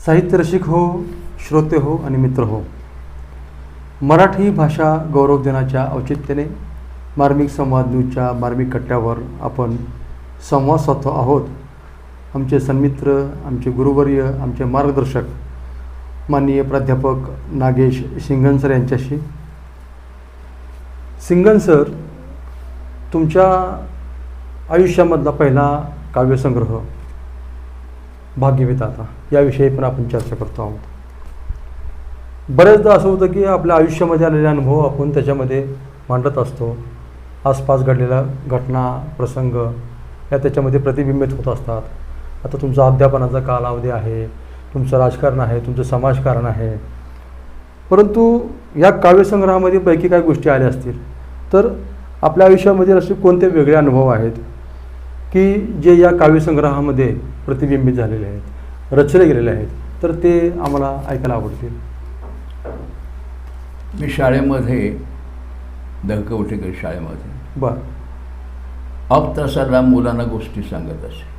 साहित्य रसिक हो, श्रोते हो आणि मित्र हो, मराठी भाषा गौरव दिनाच्या औचित्याने मार्मिक संवाद न्यूजच्या मार्मिक कट्ट्यावर आपण संवाद साधतो आहोत. आमचे सन्मित्र, आमचे गुरुवर्य, आमचे मार्गदर्शक माननीय प्राध्यापक नागेश सिंघन सर यांच्याशी. सिंघन सर, तुमच्या आयुष्यामधला पहिला काव्यसंग्रह भाग्यविधाता याविषयी पण आपण चर्चा करतो आहोत. बऱ्याचदा असं होतं की आपल्या आयुष्यामध्ये आलेले अनुभव आपण त्याच्यामध्ये मांडत असतो. आसपास घडलेल्या घटना, प्रसंग या त्याच्यामध्ये प्रतिबिंबित होत असतात. आता तुमचा अध्यापनाचा कालावधी आहे, तुमचं राजकारण आहे, तुमचं समाजकारण आहे. परंतु या काव्यसंग्रहामध्ये पैकी काही गोष्टी आल्या असतील तर आपल्या आयुष्यामध्ये असे कोणते वेगळे अनुभव आहेत की जे या काव्यसंग्रहामध्ये प्रतिबिंबित झालेले आहेत, रचले गेलेले आहेत, तर ते आम्हाला ऐकायला आवडतील. मी शाळेमध्ये दहकवटेकर शाळेमध्ये बरं ऑफ तासाला मुलांना गोष्टी सांगत असे.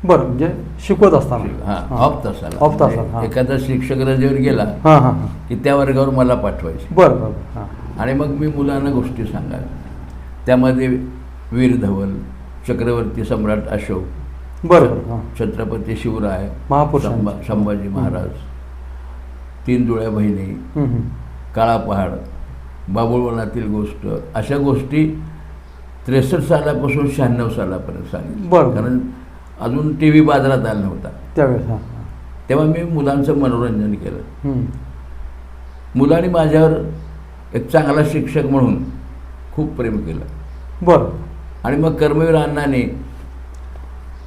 बरं, म्हणजे शिकवत असताना. हां, ऑफ तासाला. ऑफ तासाला, हां. एखादा शिक्षक रजेवर गेला हां हां हां की त्या वर्गावर मला पाठवायचे. बरं बरं हां. आणि मग मी मुलांना गोष्टी सांगायला. त्यामध्ये वीर धवल, चक्रवर्ती सम्राट अशोक, बरं बरं हां. छत्रपती शिवराय, महापुरुष संभाजी महाराज, तीन जुळ्या बहिणी, काळा पहाड, बाबुळवनातील गोष्ट, अशा गोष्टी 63 सालापासून 96 सालापर्यंत सांगितलं. बरं. कारण अजून टी व्ही बाजारात आला नव्हता त्यावेळेस. हां. तेव्हा मी मुलांचं मनोरंजन केलं. मुलांनी माझ्यावर एक चांगला शिक्षक म्हणून खूप प्रेम केलं. बरं. आणि मग कर्मवीर अण्णांनी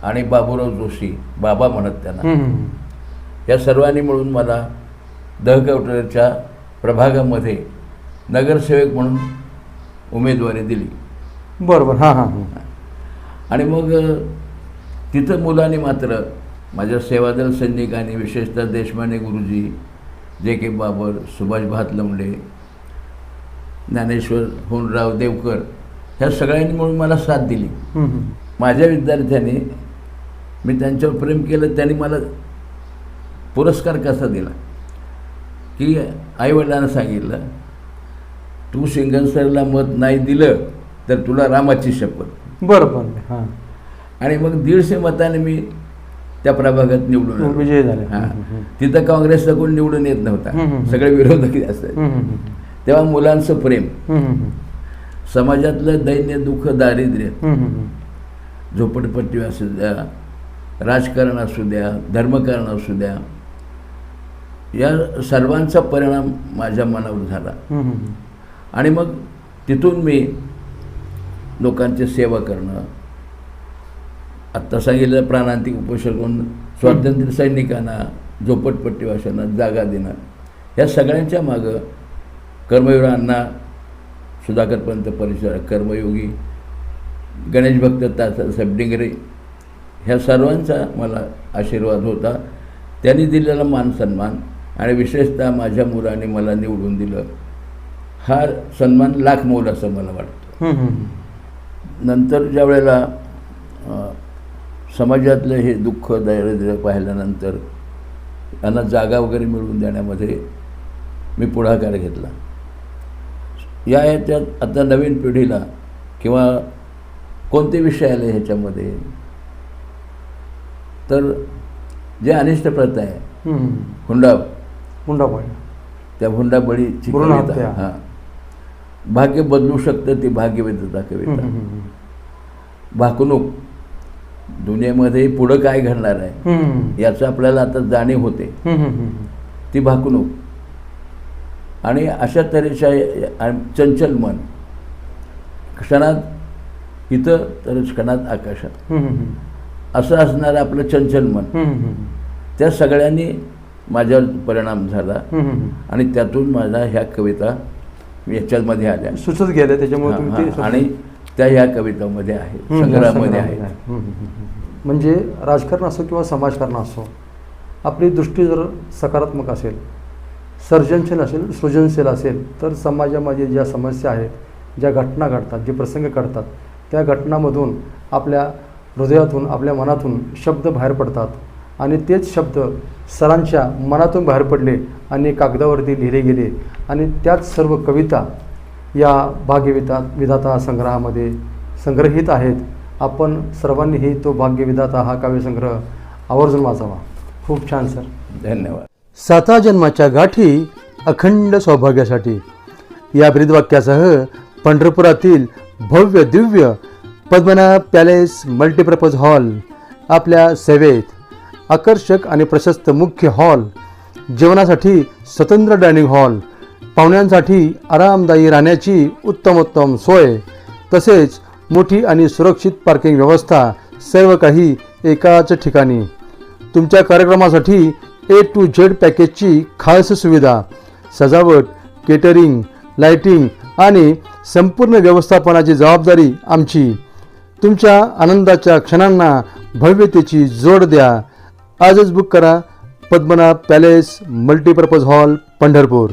आणि बाबूराव जोशी, बाबा म्हणत त्यांना, या सर्वांनी मिळून मला दहकवटेच्या प्रभागामध्ये नगरसेवक म्हणून उमेदवारी दिली. बरोबर. हां हां हां. आणि मग तिथं मुलांनी मात्र माझ्या सेवादल सैनिकांनी, विशेषतः देशमाने गुरुजी, जे के बाबर, सुभाष भातलमडे, ज्ञानेश्वर होनराव देवकर, ह्या सगळ्यांनी मिळून मला साथ दिली. माझ्या विद्यार्थ्यांनी, मी त्यांच्यावर प्रेम केलं, त्यांनी मला पुरस्कार कसा दिला की आईवडिलांना सांगितलं, तू सिंघन सरला मत नाही दिलं तर तुला रामाची शपथ. बरोबर. हां. आणि मग 150 मताने मी त्या प्रभागात निवडून आलो. विजय झाले. हां. तिथं काँग्रेसचा कोण निवडून येत नव्हता, सगळे विरोधक असायचे. तेव्हा मुलांचं प्रेम, समाजातलं दैन्य, दुःख, दारिद्र्य, झोपडपट्टी असू द्या, राजकारण असू द्या, धर्मकारण असू द्या, या सर्वांचा परिणाम माझ्या मनावर झाला. आणि मग तिथून मी लोकांची सेवा करणं, आत्ता सांगितलं प्राणांतिक उपोषण करून स्वातंत्र्य सैनिकांना, झोपडपट्टीवाशांना जागा देणं, या सगळ्यांच्या मागं कर्मवीर अण्णा, सुधाकरपंत परिसर, कर्मयोगी, गणेश भक्त तात्यासाहेब डिंगरे, ह्या सर्वांचा मला आशीर्वाद होता. त्यांनी दिलेला मान सन्मान आणि विशेषतः माझ्या मुलाने मला निवडून दिलं, हा सन्मान लाख मोल असं मला वाटतं. नंतर ज्या वेळेला समाजातलं हे दुःख, दारिद्र्य पाहिल्यानंतर त्यांना जागा वगैरे मिळवून देण्यामध्ये मी पुढाकार घेतला. याच्यात आता नवीन पिढीला किंवा कोणते विषय आले ह्याच्यामध्ये, तर जे अनिष्ट प्रथा आहे, हुंडाबळी, त्या हुंडाबळीची कविता, हां, भाग्य बदलू शकतं ती भाग्यविधाता कविता. भाकणूक, दुनियेमध्ये पुढं काय घडणार आहे याचं आपल्याला आता जाणीव होते, ती भाकणूक. आणि अशा तऱ्हेच्या चंचल मन, क्षणात इथं तर क्षणात आकाशात, असं असणारं आपलं चंचल मन, त्या सगळ्यांनी माझ्यावर परिणाम झाला. आणि त्यातून माझ्या ह्या कविता याच्यामध्ये आल्या, सुचत गेल्या. त्याच्यामुळे आणि त्या ह्या कवितामध्ये आहे, संग्रहामध्ये आहे. म्हणजे राजकारण असो किंवा समाजकारण असो, आपली दृष्टी जर सकारात्मक असेल, सर्जनशील असेल, सृजनशील असेल, तर समाजामध्ये ज्या समस्या आहेत, ज्या घटना घडतात, जे प्रसंग घडतात, त्या घटनांमधून आपल्या हृदयातून, आपल्या मनातून शब्द बाहेर पडतात आणि तेच शब्द सरांच्या मनातून बाहेर पडले आणि कागदावरती लिहिले गेले आणि त्याच सर्व कविता या भाग्यविधाता संग्रहामध्ये संग्रहित आहेत. आपण सर्वांनीही तो भाग्यविधाता हा काव्यसंग्रह आवर्जून वाचावा. खूप छान सर. धन्यवाद. 7 जन्माच्या गाठी अखंड सौभाग्यासाठी या ब्रीदवाक्यासह पंढरपुरातील भव्य Divya Padmanabha palace multipurpose hall आपल्या सेवेत. आकर्षक आणि प्रशस्त मुख्य हॉल, जेवणासाठी स्वतंत्र डायनिंग हॉल, पाहुण्यांसाठी आरामदायी राहण्याची उत्तमोत्तम सोय, तसेच मोठी आणि सुरक्षित पार्किंग व्यवस्था, सर्व काही एकाच ठिकाणी. तुमच्या कार्यक्रमासाठी A to Z पॅकेजची खास सुविधा, सजावट, केटरिंग, लाइटिंग आणि संपूर्ण व्यवस्थापनाची जबाबदारी आमची. तुमच्या आनंदाच्या क्षणांना भव्यतेची जोड द्या. आजच बुक करा. Padmanabh palace multipurpose hall, Pandharpur.